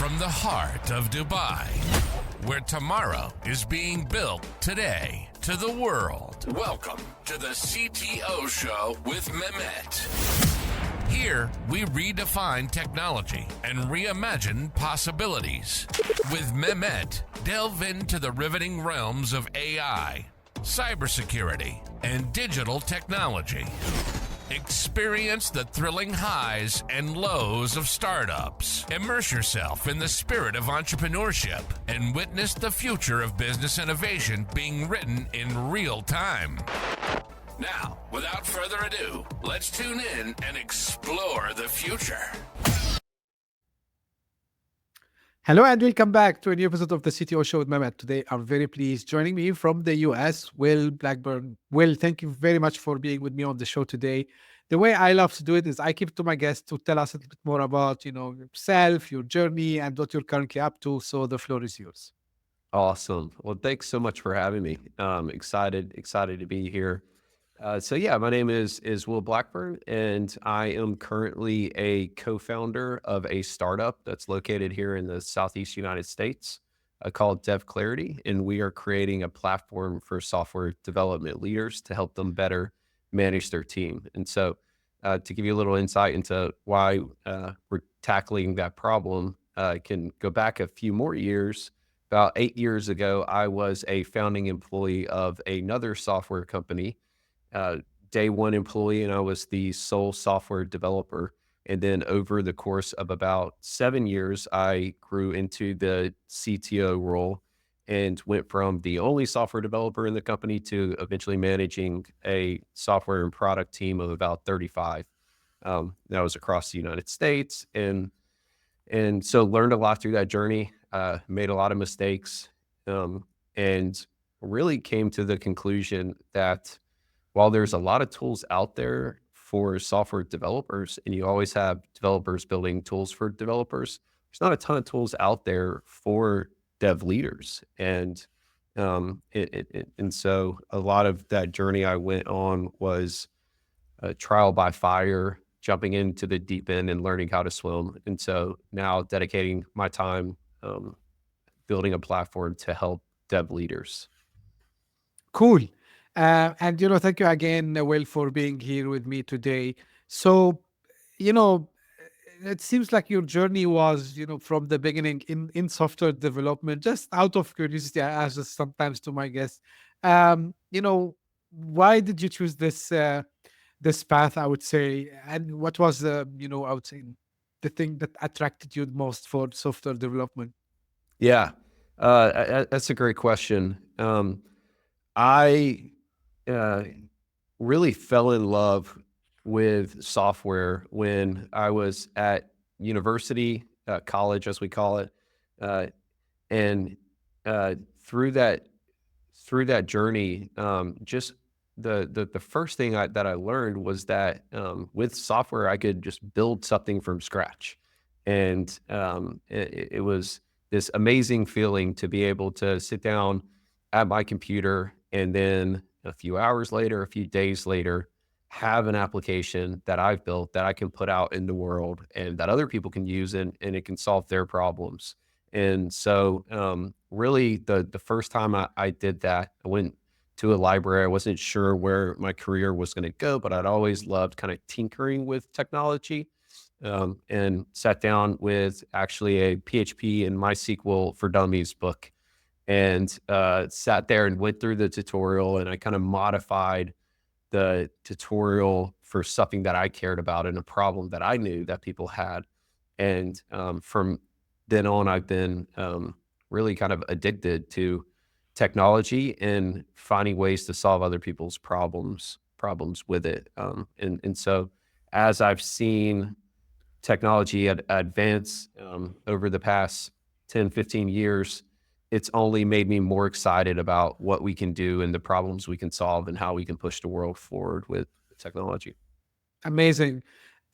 from the heart of Dubai, where tomorrow is being built today, to the world. Welcome to the CTO Show with Mehmet. Here, we redefine technology and reimagine possibilities. With Mehmet, delve into the riveting realms of AI, cybersecurity, and digital technology. Experience the thrilling highs and lows of startups. Immerse yourself in the spirit of entrepreneurship and witness the future of business innovation being written in real time. Now, without further ado, let's tune in and explore the future. Hello and welcome back to a new episode of the CTO Show with Mehmet. Today, I'm very pleased. Joining me from the US, Will Blackburn. Will, thank you very much for being with me on the show today. The way I love to do it is I keep it to my guests to tell us a little bit more about, yourself, your journey, and what you're currently up to. So the floor is yours. Awesome. Well, thanks so much for having me. Excited to be here. My name is Will Blackburn, and I am currently a co-founder of a startup that's located here in the Southeast United States called DevClarity, and we are creating a platform for software development leaders to help them better manage their team. And so to give you a little insight into why we're tackling that problem, I can go back a few more years. About 8 years ago, I was a founding employee of another software company, day one employee, and I was the sole software developer. And then over the course of about 7 years, I grew into the CTO role and went from the only software developer in the company to eventually managing a software and product team of about 35. That was across the United States. And so learned a lot through that journey, made a lot of mistakes, and really came to the conclusion that while there's a lot of tools out there for software developers, and you always have developers building tools for developers, there's not a ton of tools out there for dev leaders. And so a lot of that journey I went on was trial by fire, jumping into the deep end and learning how to swim. And so now dedicating my time building a platform to help dev leaders. Cool. And thank you again, Will, for being here with me today. So, it seems like your journey was, from the beginning in software development. Just out of curiosity, I ask this sometimes to my guests. Why did you choose this path? I would say, and what was the thing that attracted you the most for software development? Yeah, that's a great question. I really fell in love with software when I was at university, college, as we call it. And through that journey, just the first thing that I learned was that with software, I could just build something from scratch. And it was this amazing feeling to be able to sit down at my computer and then a few hours later, a few days later, have an application that I've built that I can put out in the world and that other people can use, and it can solve their problems. And so really the first time I did that, I went to a library. I wasn't sure where my career was going to go, but I'd always loved kind of tinkering with technology, and sat down with actually a PHP and MySQL for Dummies book, and sat there and went through the tutorial, and I kind of modified the tutorial for something that I cared about and a problem that I knew that people had. And from then on, I've been really kind of addicted to technology and finding ways to solve other people's problems with it. And so as I've seen technology advance over the past 10, 15 years, it's only made me more excited about what we can do and the problems we can solve and how we can push the world forward with technology. Amazing.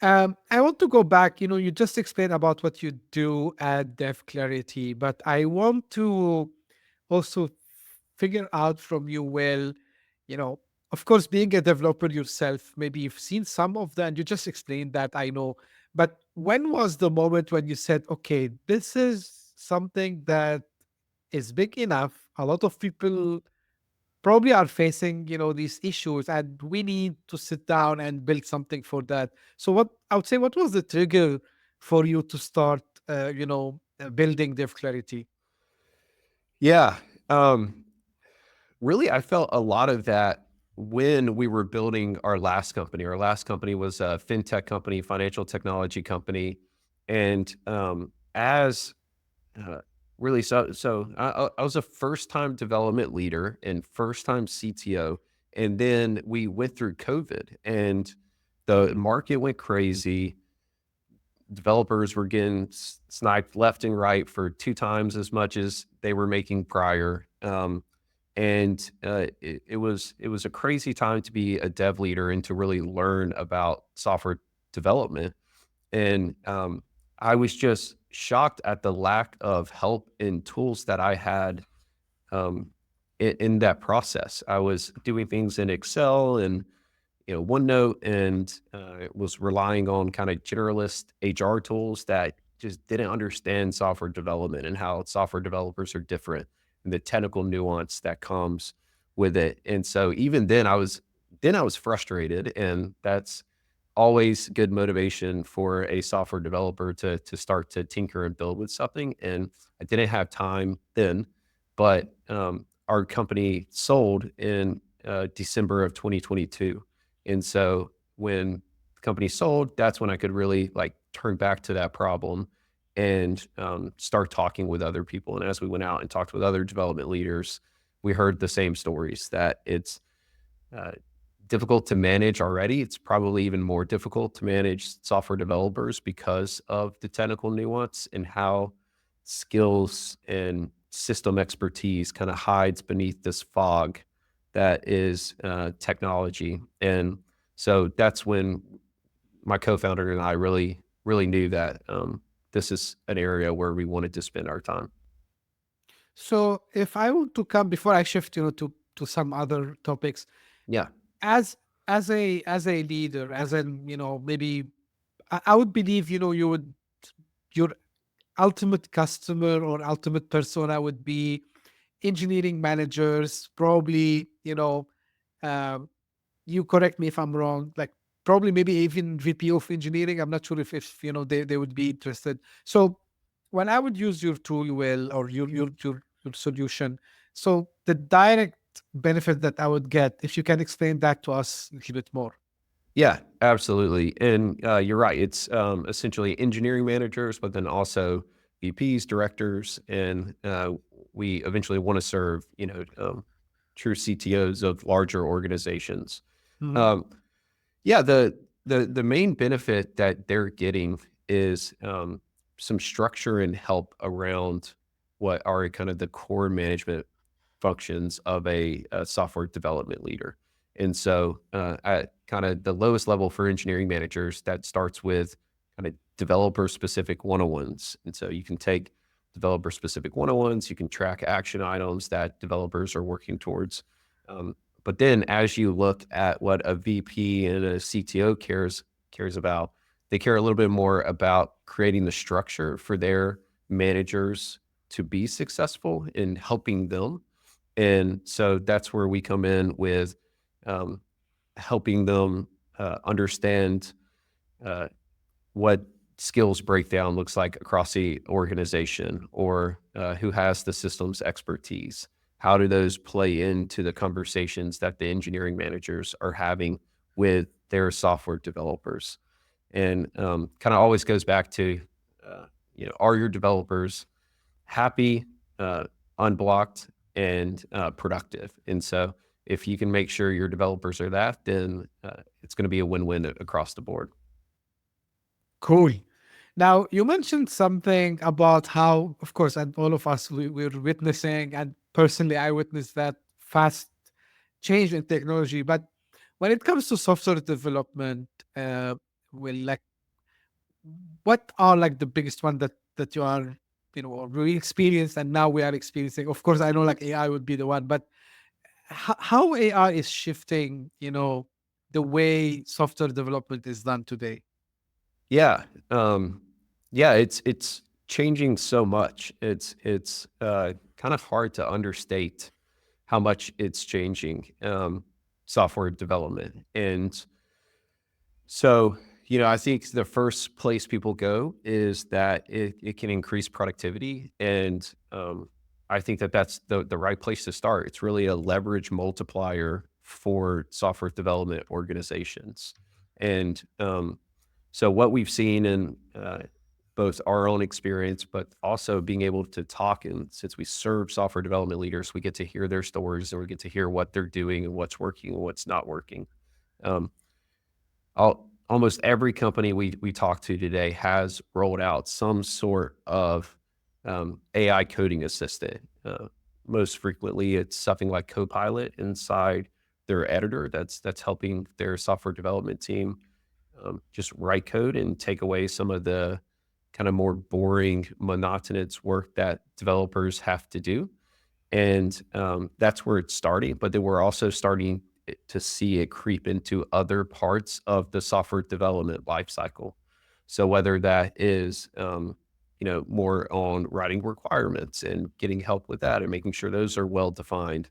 I want to go back. You just explained about what you do at DevClarity, but I want to also figure out from you, Will, of course, being a developer yourself, maybe you've seen some of that, and you just explained that, I know, But when was the moment when you said, okay, this is something that is big enough? A lot of people probably are facing, these issues, and we need to sit down and build something for that. So what I would say, what was the trigger for you to start, building DevClarity? Yeah. Um, Really, I felt a lot of that when we were building our last company. Our last company was a fintech company, financial technology company, and as uh, really I was a first time development leader and first time CTO, and then we went through COVID, and the market went crazy. Developers were getting sniped left and right for 2 times as much as they were making prior. It was a crazy time to be a dev leader and to really learn about software development. And I was just shocked at the lack of help and tools that I had um, in that process. I was doing things in Excel and OneNote, and was relying on kind of generalist HR tools that just didn't understand software development and how software developers are different and the technical nuance that comes with it. And so even then I was frustrated, and that's always good motivation for a software developer to start to tinker and build with something. And I didn't have time then, but our company sold in December of 2022. And so when the company sold, that's when I could really like turn back to that problem and start talking with other people. And as we went out and talked with other development leaders, we heard the same stories that it's uh, difficult to manage already. It's probably even more difficult to manage software developers because of the technical nuance and how skills and system expertise kind of hides beneath this fog that is technology. And so that's when my co-founder and I really, really knew that this is an area where we wanted to spend our time. So if I want to come before I shift, to some other topics, Yeah. as as a leader, as in, maybe I would believe, your ultimate customer or ultimate persona would be engineering managers, probably, um, you correct me if I'm wrong, like probably maybe even VP of engineering. I'm not sure if they would be interested. So when I would use your tool, Will, or your solution, so the direct benefit that I would get, if you can explain that to us a little bit more. Yeah, absolutely. And you're right. It's essentially engineering managers, but then also VPs, directors, and we eventually want to serve, true CTOs of larger organizations. Mhm. Um, yeah, the main benefit that they're getting is some structure and help around what are kind of the core management functions of a software development leader. And so, at kind of the lowest level for engineering managers, that starts with kind of developer specific one-on-ones. And so you can take developer specific one-on-ones, you can track action items that developers are working towards. But then as you look at what a VP and a CTO cares about, they care a little bit more about creating the structure for their managers to be successful in helping them. And so that's where we come in with um, helping them understand uh, what skills breakdown looks like across the organization, or who has the systems expertise. How do those play into the conversations that the engineering managers are having with their software developers? And kind of always goes back to, are your developers happy, uh, unblocked, and productive? And so if you can make sure your developers are that, then it's going to be a win-win across the board. Cool. Now, you mentioned something about how, of course, and all of us, we're witnessing, and personally, I witnessed that fast change in technology. But when it comes to software development, well, like, what are like the biggest one that you are, or we experienced, and now we are experiencing? Of course, I know like AI would be the one, but how AI is shifting, the way software development is done today? Yeah. Yeah, it's changing so much. It's kind of hard to understate how much it's changing software development. And so, I think the first place people go is that it can increase productivity. And I think that that's the right place to start. It's really a leverage multiplier for software development organizations. And so what we've seen in both our own experience, but also being able to talk, and since we serve software development leaders, we get to hear their stories and we get to hear what they're doing and what's working and what's not working. Um, Almost every company we talk to today has rolled out some sort of AI coding assistant. Most frequently, it's something like Copilot inside their editor that's helping their software development team just write code and take away some of the kind of more boring, monotonous work that developers have to do. And that's where it's starting. But then we're also starting to see it creep into other parts of the software development lifecycle. So whether that is, more on writing requirements and getting help with that and making sure those are well defined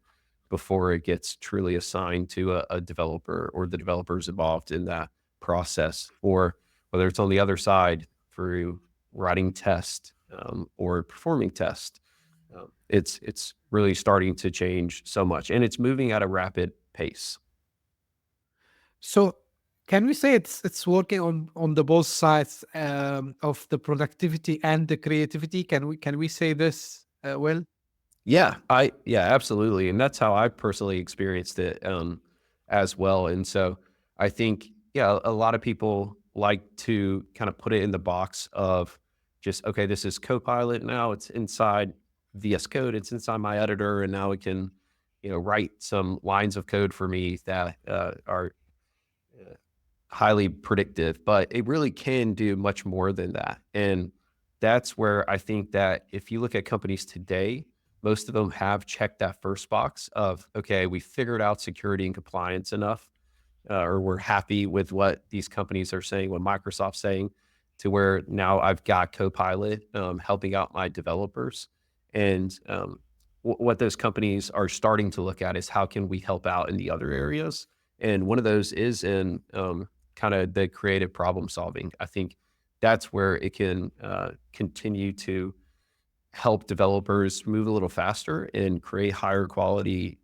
before it gets truly assigned to a developer or the developers involved in that process, or whether it's on the other side through writing test or performing test. It's really starting to change so much, and it's moving at a rapid pace. So can we say it's working on the both sides of the productivity and the creativity? Can we say this, Will? Yeah, absolutely, and that's how I personally experienced it as well. And so I think a lot of people like to kind of put it in the box of just, okay, this is Copilot now. It's inside VS Code. It's inside my editor, and now it can write some lines of code for me that are highly predictive, but it really can do much more than that. And that's where I think that if you look at companies today, most of them have checked that first box of, okay, we figured out security and compliance enough, or we're happy with what these companies are saying, what Microsoft's saying, to where now I've got Copilot helping out my developers. And what those companies are starting to look at is how can we help out in the other areas. And one of those is in kind of the creative problem solving. I think that's where it can continue to help developers move a little faster and create higher quality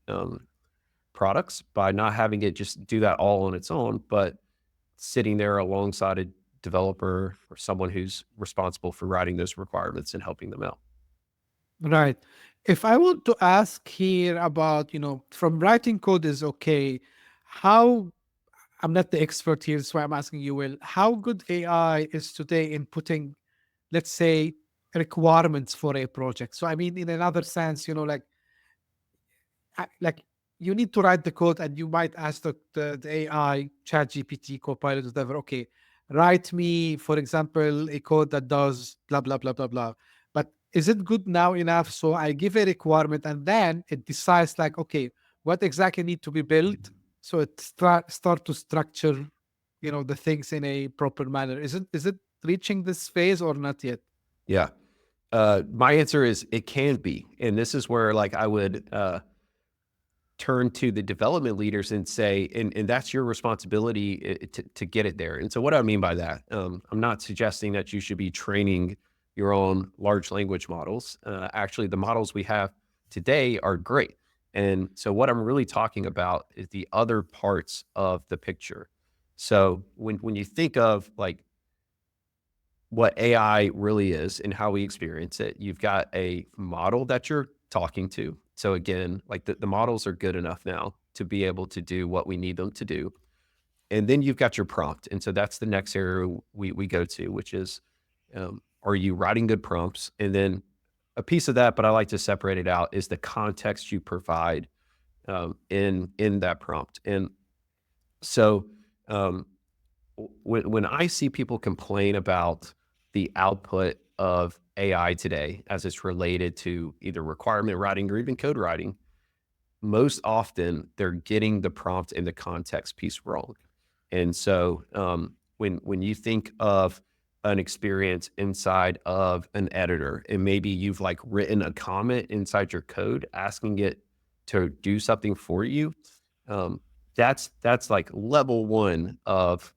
products by not having it just do that all on its own, but sitting there alongside a developer or someone who's responsible for writing those requirements and helping them out. Right. If I want to ask here about, from writing code is okay, how I'm not the expert here, so I'm asking you, Will, how good AI is today in putting, let's say, requirements for a project? So I mean, in another sense, like you need to write the code and you might ask the AI, chat GPT, Copilot, whatever, okay, write me, for example, a code that does blah, blah, blah, blah, blah. But is it good now enough? So I give a requirement and then it decides like, okay, what exactly need to be built? So it start to structure, the things in a proper manner. Is it reaching this phase or not yet? Yeah. My answer is it can be. And this is where like I would turn to the development leaders and say, and that's your responsibility to get it there. And so what do I mean by that? I'm not suggesting that you should be training your own large language models. Actually, the models we have today are great. And so what I'm really talking about is the other parts of the picture. So when you think of like what AI really is and how we experience it, you've got a model that you're talking to. So again, like the models are good enough now to be able to do what we need them to do. And then you've got your prompt. And so that's the next area we go to, which is, are you writing good prompts? And then a piece of that, but I like to separate it out, is the context you provide in that prompt. And so when I see people complain about the output of AI today as it's related to either requirement writing or even code writing, most often they're getting the prompt and the context piece wrong. And so when you think of an experience inside of an editor, and maybe you've like written a comment inside your code asking it to do something for you, that's like level one of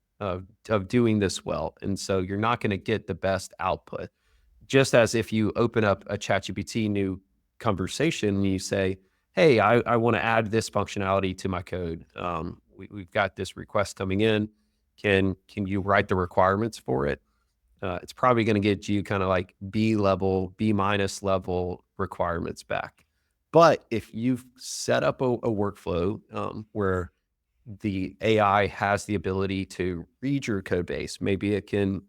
doing this well. And so you're not going to get the best output. Just as if you open up a ChatGPT new conversation and you say, hey, I want to add this functionality to my code. We've got this request coming in. Can you write the requirements for it? It's probably going to get you kind of like B level, B minus level requirements back. But if you've set up a workflow where the AI has the ability to read your code base, maybe it can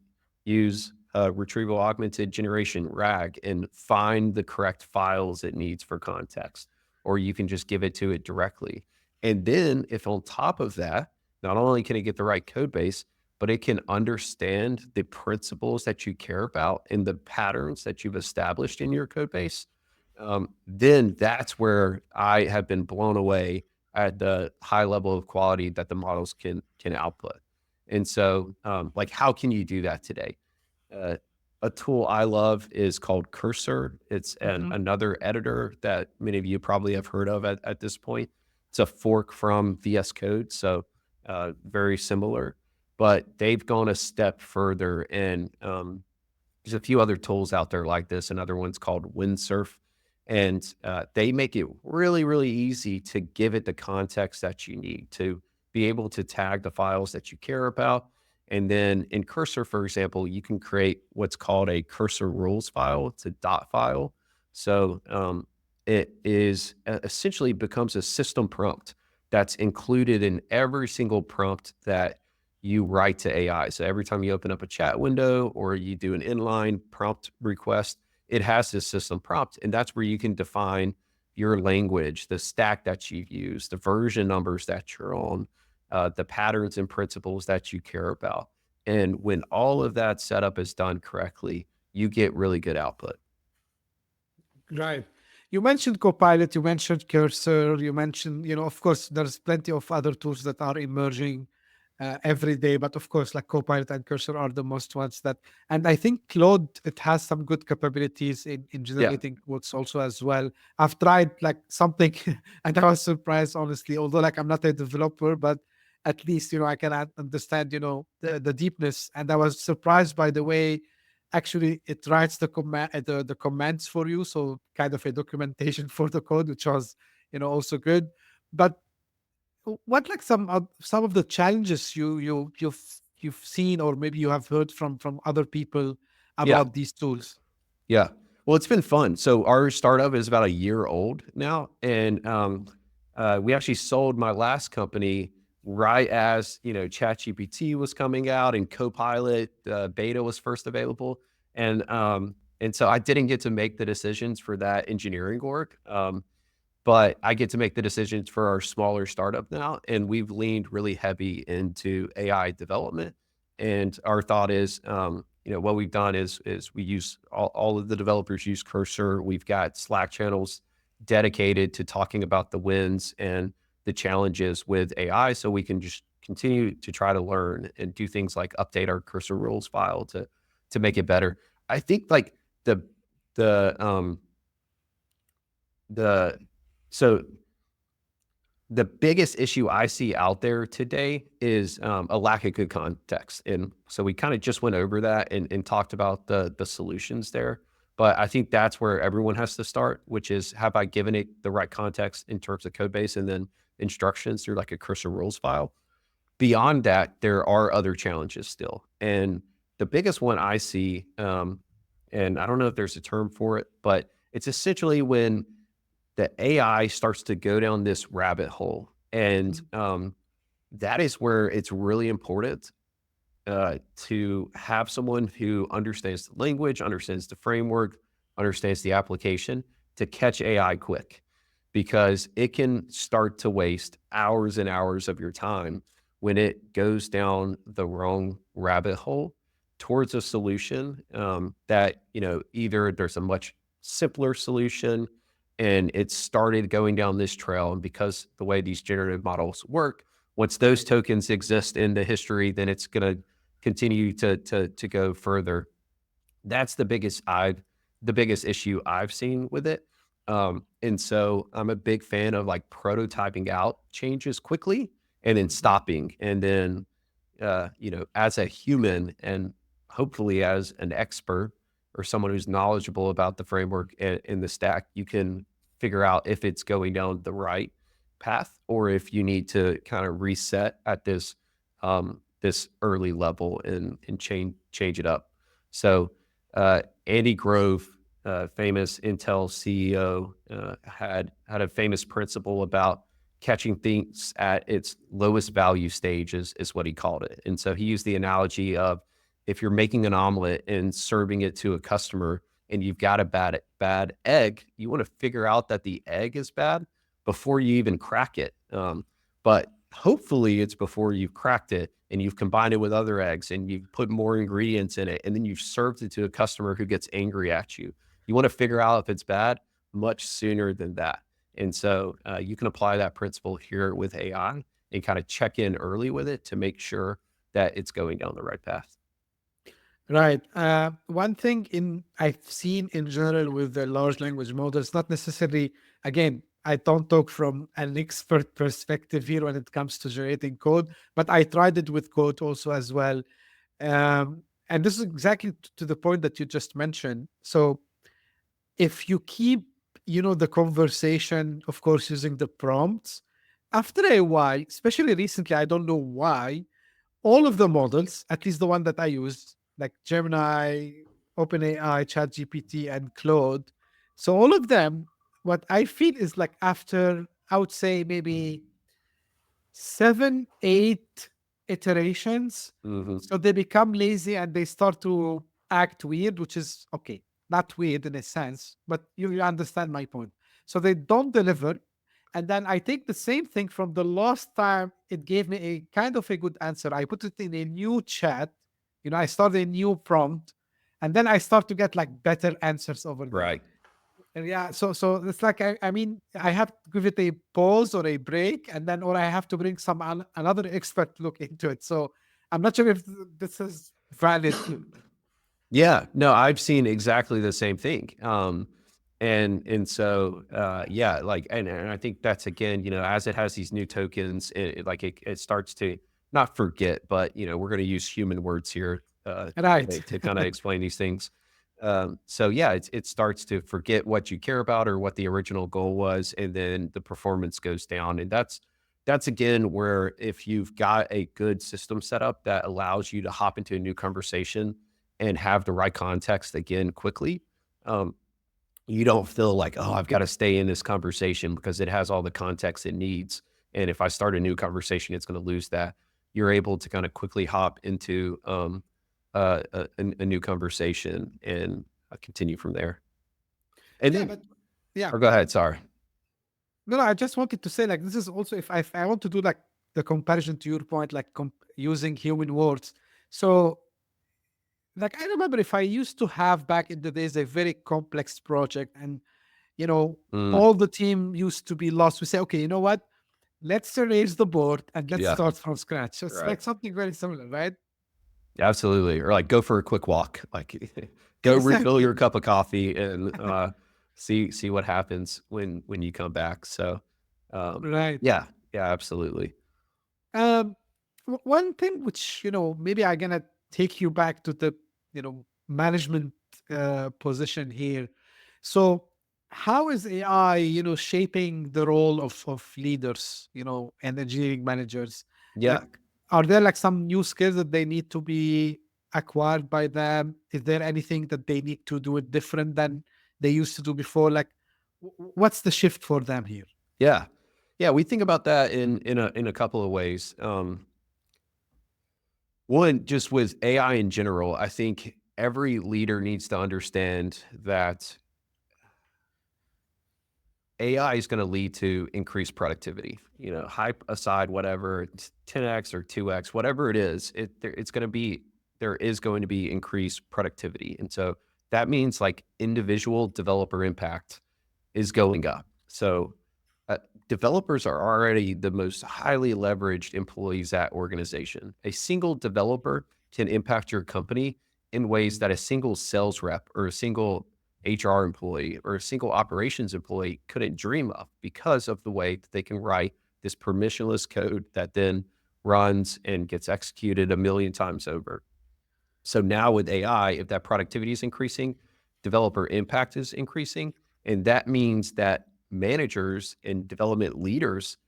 use retrieval augmented generation RAG and find the correct files it needs for context, or you can just give it to it directly. And then if on top of that, not only can it get the right code base, but it can understand the principles that you care about and the patterns that you've established in your code base, then that's where I have been blown away at the high level of quality that the models can output. And so, like, how can you do that today? A tool I love is called Cursor. It's another editor that many of you probably have heard of at this point. It's a fork from VS Code, so very similar, but they've gone a step further. And there's a few other tools out there like this. Another one's called Windsurf. And they make it really, really easy to give it the context that you need to be able to tag the files that you care about. And then in Cursor, for example, you can create what's called a cursor rules file. It's a dot file. So it is essentially becomes a system prompt that's included in every single prompt that you write to AI. So every time you open up a chat window or you do an inline prompt request, it has this system prompt, and that's where you can define your language, the stack that you've used, the version numbers that you're on, the patterns and principles that you care about. And when all of that setup is done correctly, you get really good output. Right. You mentioned Copilot, you mentioned Cursor, you mentioned, of course, there's plenty of other tools that are emerging every day, but of course, like Copilot and Cursor are the most ones that, and I think Claude, it has some good capabilities in generating quotes also as well. I've tried like something and I was surprised, honestly, although like I'm not a developer, but at least, I can understand, the deepness. And I was surprised by the way, actually it writes the comments for you. So kind of a documentation for the code, which was, also good. But what like some of the challenges you've seen, or maybe you have heard from other people about these tools? Yeah. Well, it's been fun. So our startup is about a year old now. And we actually sold my last company right as, ChatGPT was coming out and Copilot beta was first available. And so I didn't get to make the decisions for that engineering work. But I get to make the decisions for our smaller startup now. And we've leaned really heavy into AI development. And our thought is, what we've done is we use all of the developers use Cursor. We've got Slack channels dedicated to talking about the wins and the challenges with AI. So we can just continue to try to learn and do things like update our Cursor rules file to make it better. I think like so the biggest issue I see out there today is a lack of good context. And so we kind of just went over that and talked about the solutions there. But I think that's where everyone has to start, which is, have I given it the right context in terms of code base and then instructions through like a cursor rules file? Beyond that, there are other challenges still. And the biggest one I see, and I don't know if there's a term for it, but it's essentially when the AI starts to go down this rabbit hole. And that is where it's really important to have someone who understands the language, understands the framework, understands the application to catch AI quick, because it can start to waste hours and hours of your time when it goes down the wrong rabbit hole towards a solution that, either there's a much simpler solution and it started going down this trail. And because the way these generative models work, once those tokens exist in the history, then it's going to continue to go further. That's the biggest issue I've seen with it. And so I'm a big fan of like prototyping out changes quickly and then stopping. And then, as a human and hopefully as an expert or someone who's knowledgeable about the framework and the stack, you can figure out if it's going down the right path or if you need to kind of reset at this early level and change it up. So Andy Grove, famous Intel CEO, had a famous principle about catching things at its lowest value stage is what he called it. And so he used the analogy of if you're making an omelet and serving it to a customer and you've got a bad egg, you want to figure out that the egg is bad before you even crack it. But hopefully it's before you've cracked it and you've combined it with other eggs and you've put more ingredients in it and then you've served it to a customer who gets angry at you. You want to figure out if it's bad much sooner than that. And so you can apply that principle here with AI and kind of check in early with it to make sure that it's going down the right path. Right. One thing I've seen in general with the large language models, not necessarily, again, I don't talk from an expert perspective here when it comes to generating code, but I tried it with code also as well. And this is exactly to the point that you just mentioned. So if you keep, the conversation, of course, using the prompts, after a while, especially recently, I don't know why, all of the models, at least the one that I use, like Gemini, OpenAI, ChatGPT, and Claude. So all of them, what I feel is like after, I would say maybe 7, 8 iterations, Mm-hmm. so they become lazy and they start to act weird, which is okay, not weird in a sense, but you understand my point. So they don't deliver. And then I take the same thing from the last time it gave me a kind of a good answer. I put it in a new chat, I start a new prompt, and then I start to get like better answers over there. Right. And yeah, so it's like I mean, I have to give it a pause or a break, and then or I have to bring another expert look into it. So I'm not sure if this is valid. Yeah, no, I've seen exactly the same thing. And so yeah, like and I think that's again, as it has these new tokens, it starts to not forget, but we're going to use human words here Right. to kind of explain these things. So yeah, it starts to forget what you care about or what the original goal was, and then the performance goes down. And that's again where if you've got a good system set up that allows you to hop into a new conversation and have the right context again quickly, you don't feel like, oh, I've got to stay in this conversation because it has all the context it needs. And if I start a new conversation, it's going to lose that. You're able to kind of quickly hop into a new conversation and continue from there. And Yeah, then, but yeah. or go ahead. Sorry. No, I just wanted to say like this is also if I want to do like the comparison to your point, like using human words. So like I remember if I used to have back in the days a very complex project and Mm, all the team used to be lost. We say, okay, you know what? Let's erase the board and let's yeah. start from scratch. So it's Right. like something very similar, right? Absolutely. Or like go for a quick walk, like go refill Exactly. your cup of coffee and see what happens when you come back. So Right. yeah, yeah, absolutely. Um, one thing which, maybe I'm gonna take you back to the, management position here. So how is AI, shaping the role of leaders, and engineering managers? Yeah. Like, are there like some new skills that they need to be acquired by them? Is there anything that they need to do it different than they used to do before? Like, what's the shift for them here? Yeah. Yeah. We think about that in a couple of ways. One, just with AI in general, I think every leader needs to understand that AI is going to lead to increased productivity. Hype aside, whatever, it's 10x or 2x, whatever it is, there is going to be increased productivity. And so that means like individual developer impact is going up. So developers are already the most highly leveraged employees at organization. A single developer can impact your company in ways that a single sales rep or a single HR employee or a single operations employee couldn't dream of, because of the way that they can write this permissionless code that then runs and gets executed a million times over. So now with AI, if that productivity is increasing, developer impact is increasing, and that means that managers and development leaders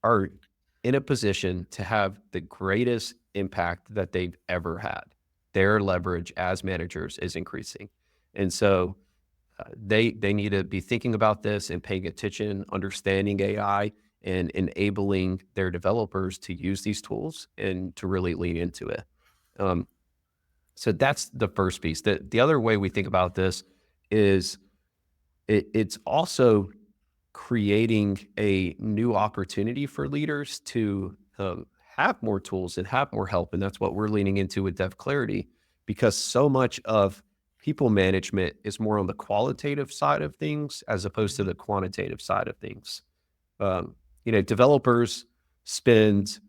are in a position to have the greatest impact that they've ever had. Their leverage as managers is increasing. And so they need to be thinking about this and paying attention, understanding AI, and enabling their developers to use these tools and to really lean into it. So that's the first piece. The other way we think about this is it's also creating a new opportunity for leaders to have more tools and have more help. And that's what we're leaning into with DevClarity, because so much of people management is more on the qualitative side of things as opposed to the quantitative side of things. Developers spend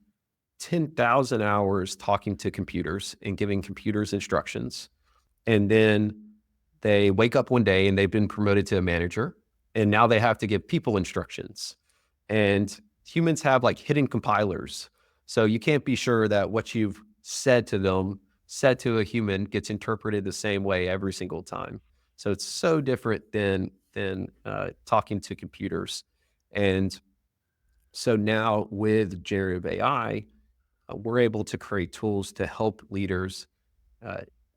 10,000 hours talking to computers and giving computers instructions. And then they wake up one day and they've been promoted to a manager, and now they have to give people instructions. And humans have like hidden compilers. So you can't be sure that what you've said to them, said to a human, gets interpreted the same way every single time. So it's so different than talking to computers. And so now with generative AI, we're able to create tools to help leaders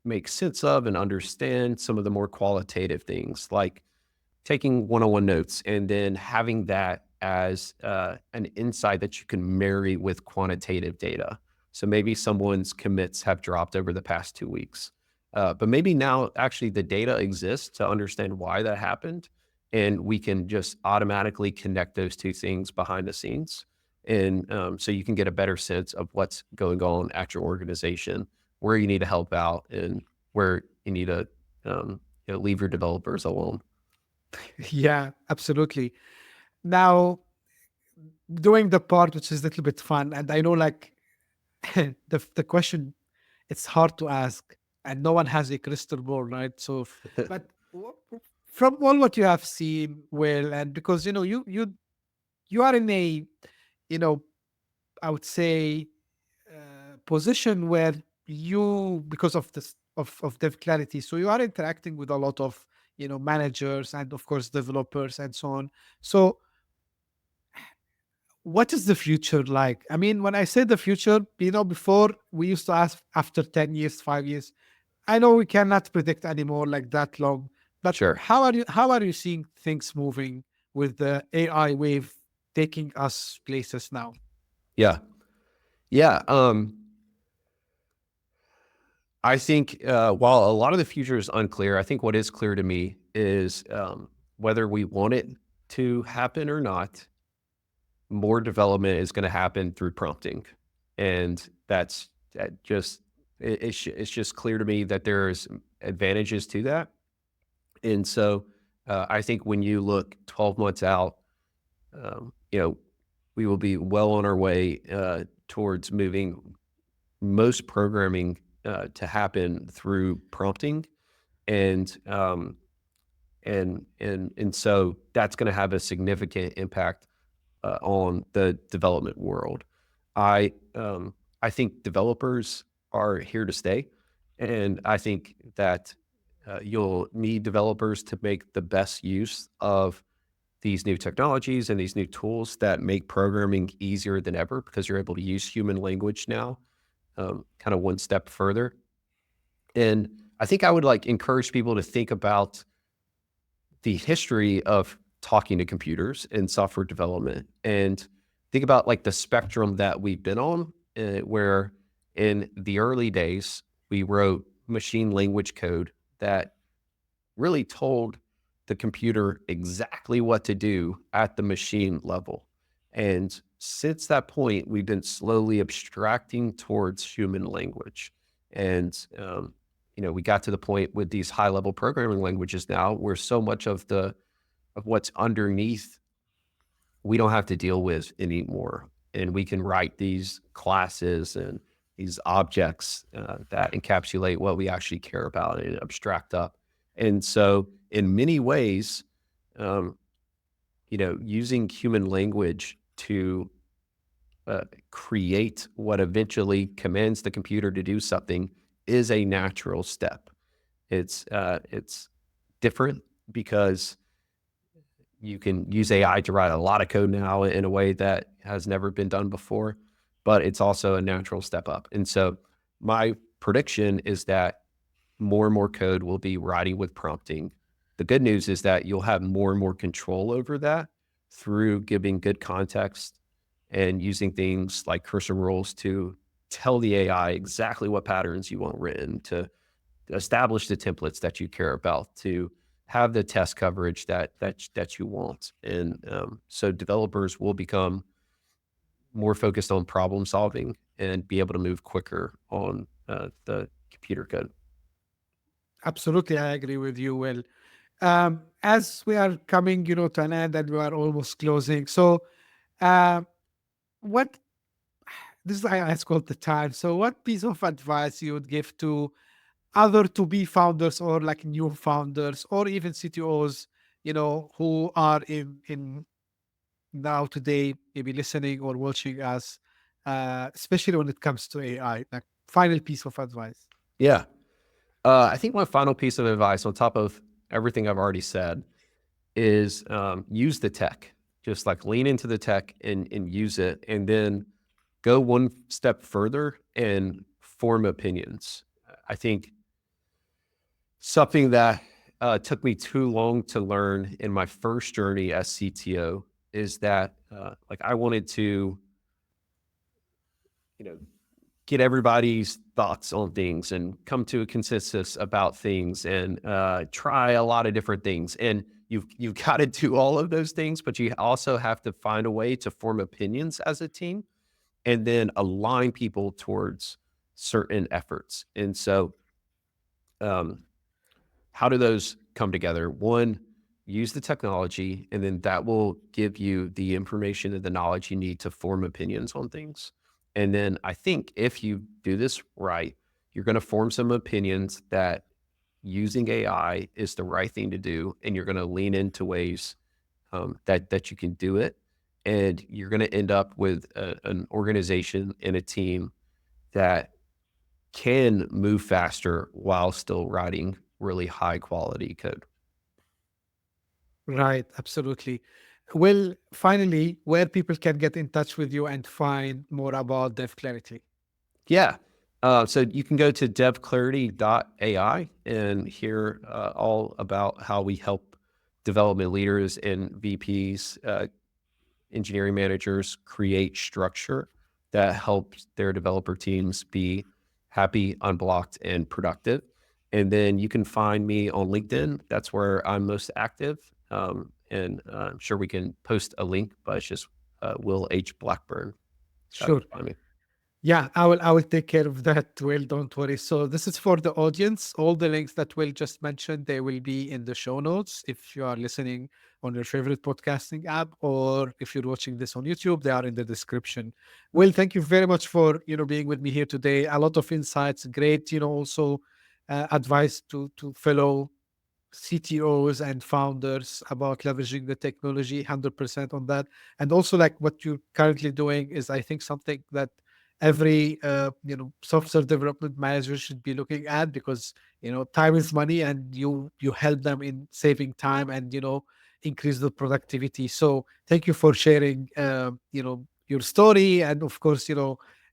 make sense of and understand some of the more qualitative things, like taking one-on-one notes and then having that as an insight that you can marry with quantitative data. So maybe someone's commits have dropped over the past 2 weeks, but maybe now actually the data exists to understand why that happened, and we can just automatically connect those two things behind the scenes. And so you can get a better sense of what's going on at your organization, where you need to help out, and where you need to leave your developers alone. Yeah, absolutely. Now, doing the part which is a little bit fun, and I know like the question, it's hard to ask, and no one has a crystal ball, right? So, but from all what you have seen, Will, and because you are in a, you know, I would say, position where you, because of this of DevClarity, so you are interacting with a lot of managers and of course developers and so on. So what is the future like? I mean, when I say the future, before we used to ask after 10 years, 5 years. I know we cannot predict anymore like that long, but Sure. how are you seeing things moving with the AI wave taking us places now? Yeah. Yeah. I think while a lot of the future is unclear, I think what is clear to me is whether we want it to happen or not, more development is going to happen through prompting. And that's it's just clear to me that there's advantages to that. And so I think when you look 12 months out, we will be well on our way towards moving most programming to happen through prompting. And so that's going to have a significant impact on the development world. I think developers are here to stay, and I think that you'll need developers to make the best use of these new technologies and these new tools that make programming easier than ever, because you're able to use human language now, kind of one step further. And I think I would encourage people to think about the history of talking to computers in software development, and think about the spectrum that we've been on, where in the early days, we wrote machine language code that really told the computer exactly what to do at the machine level. And since that point, we've been slowly abstracting towards human language. And, we got to the point with these high level programming languages now where so much of what's underneath we don't have to deal with anymore. And we can write these classes and, these objects that encapsulate what we actually care about and abstract up. And so in many ways, using human language to create what eventually commands the computer to do something is a natural step. It's different because you can use AI to write a lot of code now in a way that has never been done before, but it's also a natural step up. And so my prediction is that more and more code will be writing with prompting. The good news is that you'll have more and more control over that through giving good context and using things like cursor rules to tell the AI exactly what patterns you want written, to establish the templates that you care about, to have the test coverage that you want. And so developers will become more focused on problem solving and be able to move quicker on the computer code. Absolutely, I agree with you, Will. As we are coming, to an end and we are almost closing. So, what this is I ask all the time. So, what piece of advice you would give to other to be founders or like new founders or even CTOs, who are in now today, maybe listening or watching us, especially when it comes to AI? Like final piece of advice. Yeah. I think my final piece of advice on top of everything I've already said is use the tech. Just like lean into the tech and use it, and then go one step further and form opinions. I think something that took me too long to learn in my first journey as CTO is that I wanted to, get everybody's thoughts on things and come to a consensus about things and try a lot of different things. And you've got to do all of those things, but you also have to find a way to form opinions as a team and then align people towards certain efforts. And so how do those come together? One, use the technology, and then that will give you the information and the knowledge you need to form opinions on things. And then I think if you do this right, you're going to form some opinions that using AI is the right thing to do. And you're going to lean into ways that you can do it. And you're going to end up with an organization and a team that can move faster while still writing really high quality code. Right, absolutely. Well, finally, where people can get in touch with you and find more about DevClarity. Yeah. So you can go to devclarity.ai and hear all about how we help development leaders and VPs, engineering managers create structure that helps their developer teams be happy, unblocked, and productive. And then you can find me on LinkedIn. That's where I'm most active. And I'm sure we can post a link, but it's just Will H. Blackburn. Sure. Yeah, I will take care of that, Will. Don't worry. So this is for the audience. All the links that Will just mentioned, they will be in the show notes. If you are listening on your favorite podcasting app, or if you're watching this on YouTube, they are in the description. Will, thank you very much for being with me here today. A lot of insights, great, also advice to fellow CTOs and founders about leveraging the technology. 100% on that. And also, like what you're currently doing is, I think, something that every software development manager should be looking at, because time is money, and you help them in saving time and increase the productivity. So thank you for sharing your story, and of course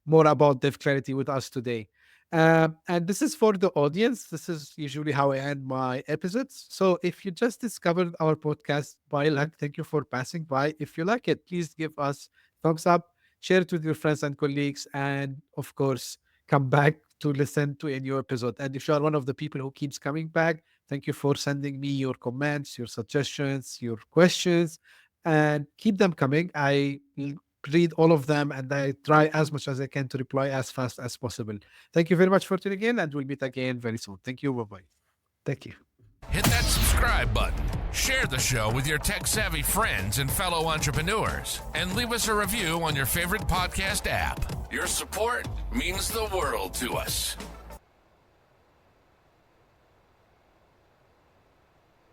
more about DevClarity with us today. And this is for the audience. This is usually how I end my episodes. So if you just discovered our podcast by luck, thank you for passing by. If you like it, please give us thumbs up, share it with your friends and colleagues, and of course, come back to listen to a new episode. And if you are one of the people who keeps coming back, thank you for sending me your comments, your suggestions, your questions, and keep them coming. I read all of them, and I try as much as I can to reply as fast as possible. Thank you very much for tuning in, and we'll meet again very soon. Thank you. Bye-bye. Thank you. Hit that subscribe button, share the show with your tech-savvy friends and fellow entrepreneurs, and leave us a review on your favorite podcast app. Your support means the world to us.